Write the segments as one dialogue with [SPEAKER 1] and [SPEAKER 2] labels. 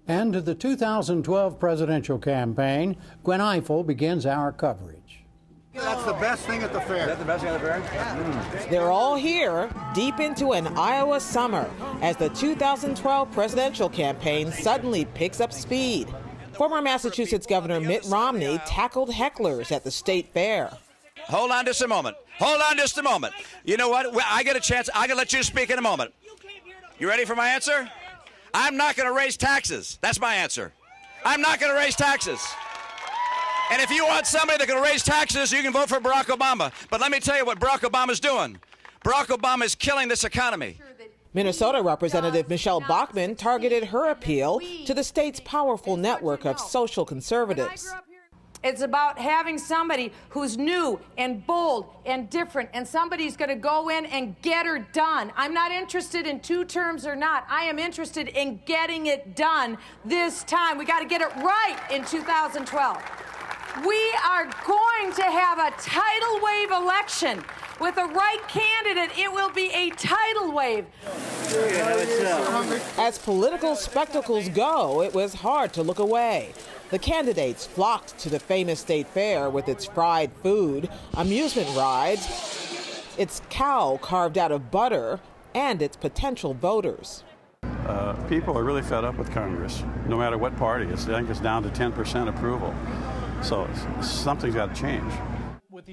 [SPEAKER 1] And to the 2012 presidential campaign, Gwen Ifill begins our coverage.
[SPEAKER 2] That's the best thing at the fair.
[SPEAKER 3] Is that the best thing at the fair? Yeah.
[SPEAKER 4] They're all here, deep into an Iowa summer, as the 2012 presidential campaign suddenly picks up speed. Former Massachusetts Governor Mitt Romney tackled hecklers at the state fair.
[SPEAKER 5] Hold on just a moment. Hold on just a moment. You know what? I get a chance. I can let you speak in a moment. You ready for my answer? I'm not going to raise taxes. That's my answer. I'm not going to raise taxes. And if you want somebody that can raise taxes, you can vote for Barack Obama. But let me tell you what Barack Obama's doing. Barack Obama is killing this economy.
[SPEAKER 4] Minnesota Representative Michelle Bachmann targeted her appeal to the state's powerful network of social conservatives.
[SPEAKER 6] It's about having somebody who's new and bold and different, and somebody's going to go in and get her done. I'm not interested in 2 terms or not. I am interested in getting it done this time. We got to get it right in 2012. We are going to have a tidal wave election. With the right candidate, it will be a tidal wave.
[SPEAKER 4] As political spectacles go, it was hard to look away. The candidates flocked to the famous state fair with its fried food, amusement rides, its cow carved out of butter, and its potential voters.
[SPEAKER 7] People are really fed up with Congress, no matter what party. I think it's down to 10% approval. So something's got to change.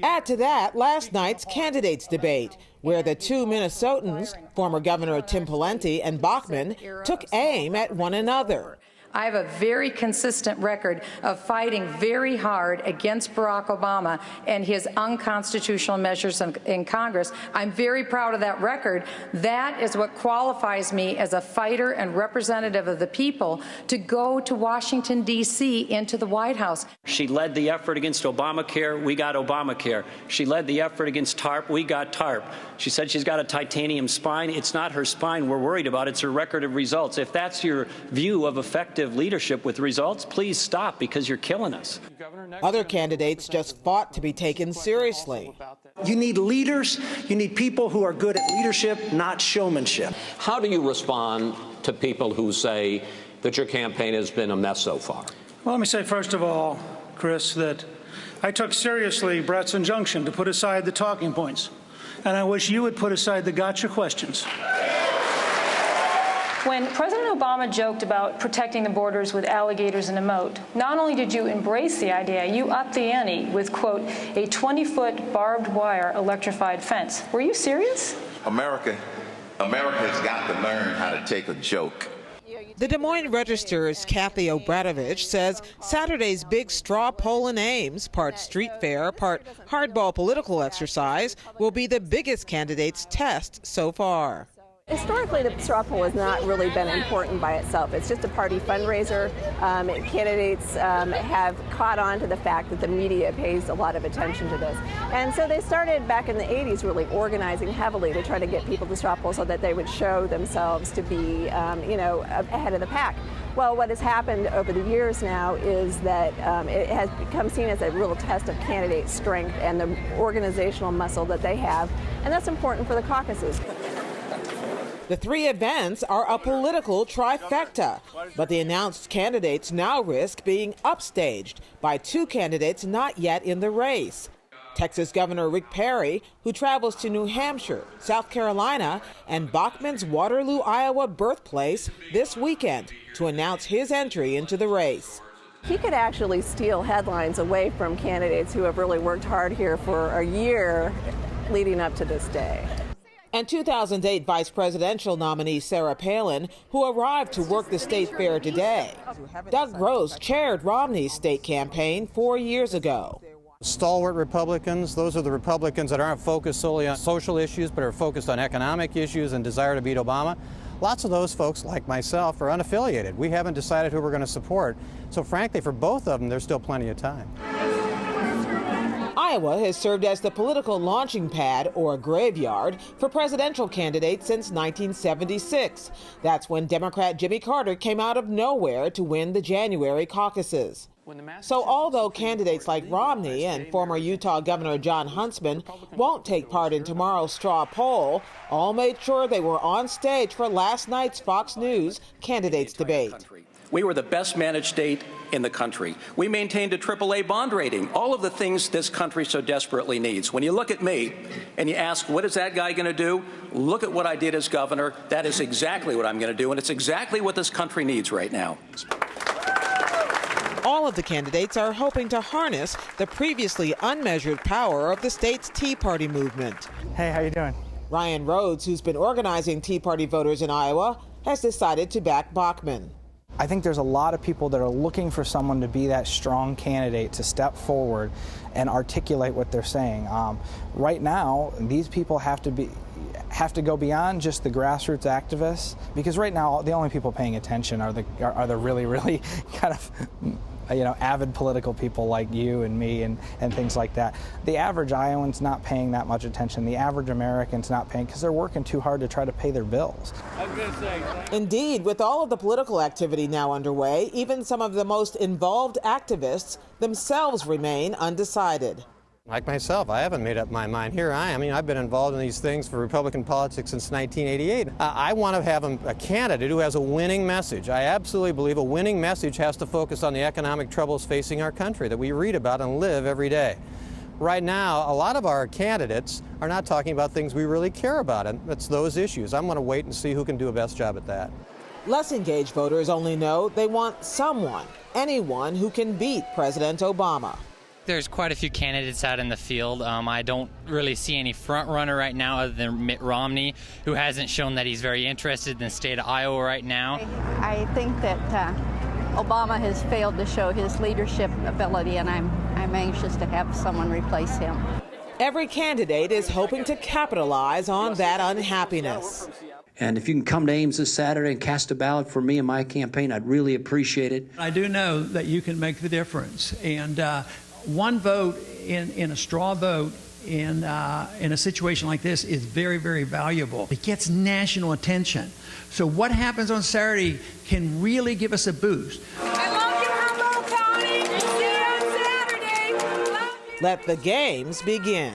[SPEAKER 4] Add to that last night's candidates debate, where the 2 Minnesotans, former Governor Tim Pawlenty and Bachmann, took aim at one another.
[SPEAKER 6] I have a very consistent record of fighting very hard against Barack Obama and his unconstitutional measures in Congress. I'm very proud of that record. That is what qualifies me as a fighter and representative of the people to go to Washington, D.C., into the White House.
[SPEAKER 8] She led the effort against Obamacare. We got Obamacare. She led the effort against TARP. We got TARP. She said she's got a titanium spine. It's not her spine we're worried about. It's her record of results. If that's your view of effective leadership with results, please stop, because you're killing us.
[SPEAKER 4] Other candidates just fought to be taken seriously.
[SPEAKER 9] You need leaders. You need people who are good at leadership, not showmanship.
[SPEAKER 10] How do you respond to people who say that your campaign has been a mess so far?
[SPEAKER 11] Well, let me say, first of all, Chris, that I took seriously Brett's injunction to put aside the talking points, and I wish you would put aside the gotcha questions.
[SPEAKER 12] When President Obama joked about protecting the borders with alligators in a moat, not only did you embrace the idea, you upped the ante with, quote, a 20-foot barbed wire electrified fence. Were you serious?
[SPEAKER 13] America has got to learn how to take a joke.
[SPEAKER 4] The Des Moines Register's Kathy Obradovich says Saturday's big straw poll in Ames, part street fair, part hardball political exercise, will be the biggest candidate's test so far.
[SPEAKER 14] Historically, the straw poll has not really been important by itself. It's just a party fundraiser. Candidates have caught on to the fact that the media pays a lot of attention to this. And so they started back in the 80s really organizing heavily to try to get people to straw poll so that they would show themselves to be, ahead of the pack. Well, what has happened over the years now is that it has become seen as a real test of candidate strength and the organizational muscle that they have, and that's important for the caucuses.
[SPEAKER 4] The 3 events are a political trifecta, but the announced candidates now risk being upstaged by 2 candidates not yet in the race. Texas Governor Rick Perry, who travels to New Hampshire, South Carolina, and Bachmann's Waterloo, Iowa birthplace this weekend to announce his entry into the race.
[SPEAKER 14] He could actually steal headlines away from candidates who have really worked hard here for a year leading up to this day.
[SPEAKER 4] And 2008 vice presidential nominee Sarah Palin, who arrived to work the state fair today. Doug Gross chaired Romney's state campaign 4 years ago.
[SPEAKER 15] Stalwart Republicans, those are the Republicans that aren't focused solely on social issues, but are focused on economic issues and desire to beat Obama. Lots of those folks, like myself, are unaffiliated. We haven't decided who we're going to support. So frankly, for both of them, there's still plenty of time.
[SPEAKER 4] Iowa has served as the political launching pad, or graveyard, for presidential candidates since 1976. That's when Democrat Jimmy Carter came out of nowhere to win the January caucuses. So although candidates like Romney and former Utah Governor Jon Huntsman won't take part in tomorrow's straw poll, all made sure they were on stage for last night's Fox News candidates debate.
[SPEAKER 9] We were the best managed state in the country. We maintained a AAA bond rating, all of the things this country so desperately needs. When you look at me and you ask, what is that guy going to do? Look at what I did as governor. That is exactly what I'm going to do, and it's exactly what this country needs right now.
[SPEAKER 4] All of the candidates are hoping to harness the previously unmeasured power of the state's Tea Party movement.
[SPEAKER 16] Hey, how you doing?
[SPEAKER 4] Ryan Rhodes, who's been organizing Tea Party voters in Iowa, has decided to back Bachmann.
[SPEAKER 16] I think there's a lot of people that are looking for someone to be that strong candidate to step forward and articulate what they're saying. Right now, these people have to go beyond just the grassroots activists, because right now the only people paying attention are the really kind of avid political people like you and me and things like that. The average Iowan's not paying that much attention. The average American's not paying because they're working too hard to try to pay their bills.
[SPEAKER 4] Indeed, with all of the political activity now underway, even some of the most involved activists themselves remain undecided.
[SPEAKER 15] Like myself, I haven't made up my mind. Here I am. I've been involved in these things for Republican politics since 1988. I want to have a candidate who has a winning message. I absolutely believe a winning message has to focus on the economic troubles facing our country that we read about and live every day. Right now, a lot of our candidates are not talking about things we really care about, and it's those issues. I'm going to wait and see who can do a best job at that.
[SPEAKER 4] Less engaged voters only know they want someone, anyone who can beat President Obama.
[SPEAKER 17] There's quite a few candidates out in the field. I don't really see any front runner right now other than Mitt Romney, who hasn't shown that he's very interested in the state of Iowa right now.
[SPEAKER 18] I think that Obama has failed to show his leadership ability, and I'm anxious to have someone replace him.
[SPEAKER 4] Every candidate is hoping to capitalize on that unhappiness.
[SPEAKER 19] And if you can come to Ames this Saturday and cast a ballot for me and my campaign, I'd really appreciate it.
[SPEAKER 20] I do know that you can make the difference, and one vote in a straw vote in a situation like this is very, very valuable. It gets national attention. So what happens on Saturday can really give us a boost.
[SPEAKER 6] I love you, Humboldt County. See you on Saturday.
[SPEAKER 4] Let the games begin.